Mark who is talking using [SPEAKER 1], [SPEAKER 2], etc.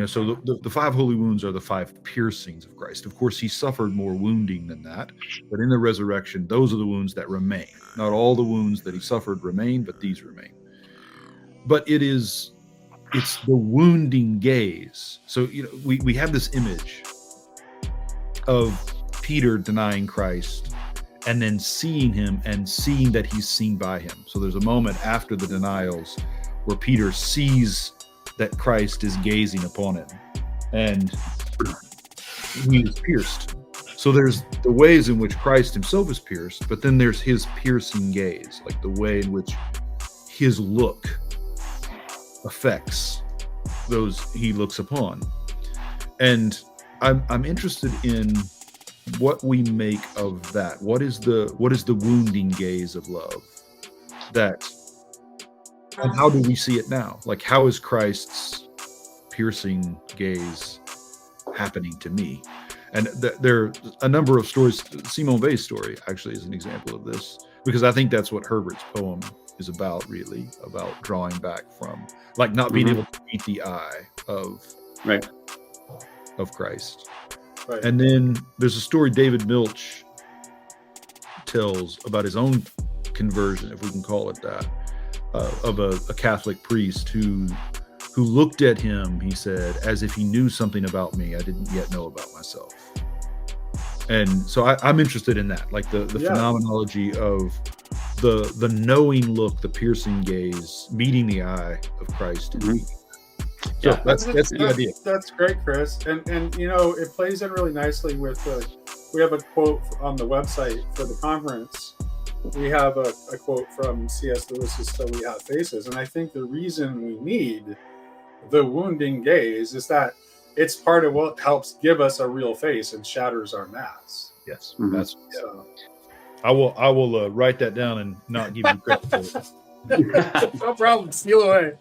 [SPEAKER 1] So the five holy wounds are the five piercings of Christ. Of course, he suffered more wounding than that, but in the resurrection, those are the wounds that remain. Not all the wounds that he suffered remain, but these remain. But it's the wounding gaze. So we have this image of Peter denying Christ and then seeing him and seeing that he's seen by him. So there's a moment after the denials where Peter sees that Christ is gazing upon him and he is pierced. So there's the ways in which Christ himself is pierced, but then there's his piercing gaze, like the way in which his look affects those he looks upon. And I'm interested in what we make of that. What is the wounding gaze of love? And how do we see it now? Like, how is Christ's piercing gaze happening to me? And there are a number of stories. Simone Weil's story actually is an example of this, because I think that's what Herbert's poem is about, really, about drawing back from, like, not being able to meet the eye of Christ. Right. And then there's a story David Milch tells about his own conversion, if we can call it that, of a Catholic priest who looked at him, he said, as if he knew something about me I didn't yet know about myself. And so I'm interested in that, like the phenomenology of the knowing look, the piercing gaze, meeting the eye of Christ. So that's the idea.
[SPEAKER 2] That's great, Chris. And it plays in really nicely with we have a quote on the website for the conference. We have a quote from C.S. Lewis's Still We Have Faces. And I think the reason we need the wounding gaze is that it's part of what helps give us a real face and shatters our masks.
[SPEAKER 1] Yes. That's I will write that down and not give you credit for it.
[SPEAKER 2] No problem. Steal away.